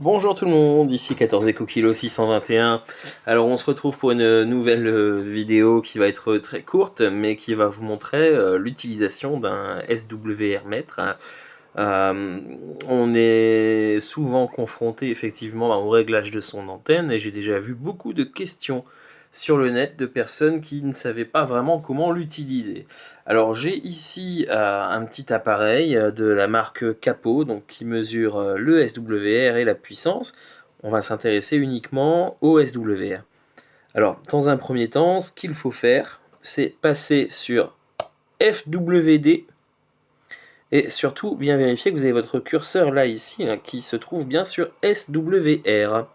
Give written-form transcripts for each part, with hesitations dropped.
Bonjour tout le monde, ici 14 Kilo 621. Alors on se retrouve pour une nouvelle vidéo qui va être très courte, mais qui va vous montrer l'utilisation d'un SWR mètre. On est souvent confronté effectivement au réglage de son antenne, et j'ai déjà vu beaucoup de questions sur le net de personnes qui ne savaient pas vraiment comment l'utiliser. Alors j'ai ici un petit appareil de la marque Capo, donc qui mesure le SWR et la puissance. On va s'intéresser uniquement au SWR. Alors dans un premier temps, ce qu'il faut faire, c'est passer sur FWD et surtout bien vérifier que vous avez votre curseur là ici là, qui se trouve bien sur SWR.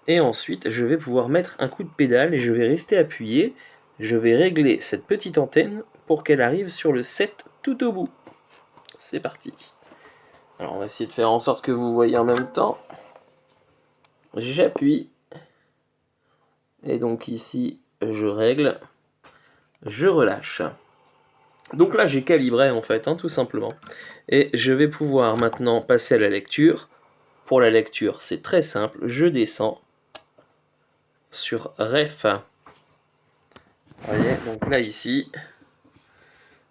Et ensuite, je vais pouvoir mettre un coup de pédale et je vais rester appuyé. Je vais régler cette petite antenne pour qu'elle arrive sur le 7 tout au bout. C'est parti. Alors on va essayer de faire en sorte que vous voyez en même temps. J'appuie. Et donc ici, je règle. Je relâche. Donc là, j'ai calibré en fait, tout simplement. Et je vais pouvoir maintenant passer à la lecture. Pour la lecture, c'est très simple. Je descends sur Ref. Vous voyez, donc là ici,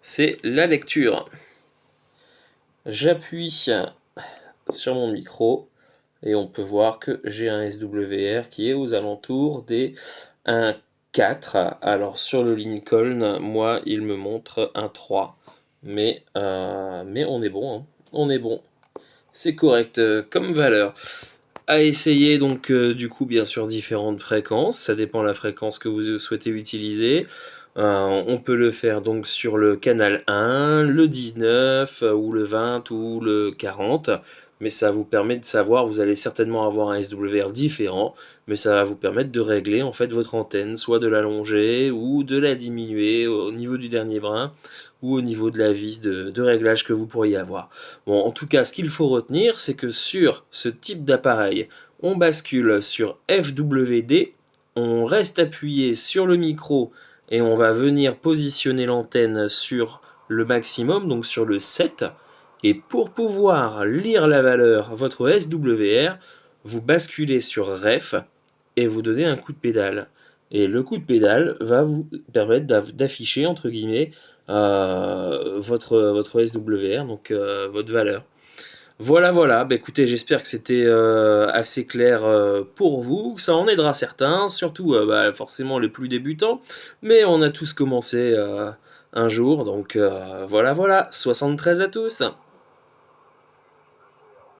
c'est la lecture. J'appuie sur mon micro et on peut voir que j'ai un SWR qui est aux alentours des 1,4. Alors sur le Lincoln, moi, il me montre un 3. Mais on est bon, hein. On est bon. C'est correct comme valeur. À essayer donc du coup bien sûr différentes fréquences, ça dépend de la fréquence que vous souhaitez utiliser. On peut le faire donc sur le canal 1, le 19 ou le 20 ou le 40, mais ça vous permet de savoir, vous allez certainement avoir un SWR différent, mais ça va vous permettre de régler en fait votre antenne, soit de l'allonger ou de la diminuer au niveau du dernier brin ou au niveau de la vis de réglage que vous pourriez avoir. Bon, en tout cas, ce qu'il faut retenir, c'est que sur ce type d'appareil, on bascule sur FWD, on reste appuyé sur le micro et on va venir positionner l'antenne sur le maximum, donc sur le 7. Et pour pouvoir lire la valeur, votre SWR, vous basculez sur Ref et vous donnez un coup de pédale. Et le coup de pédale va vous permettre d'afficher, entre guillemets, votre SWR, donc votre valeur. Voilà, voilà. Bah, écoutez, j'espère que c'était assez clair pour vous, que ça en aidera certains, surtout forcément les plus débutants, mais on a tous commencé un jour, donc voilà, voilà. 73 à tous.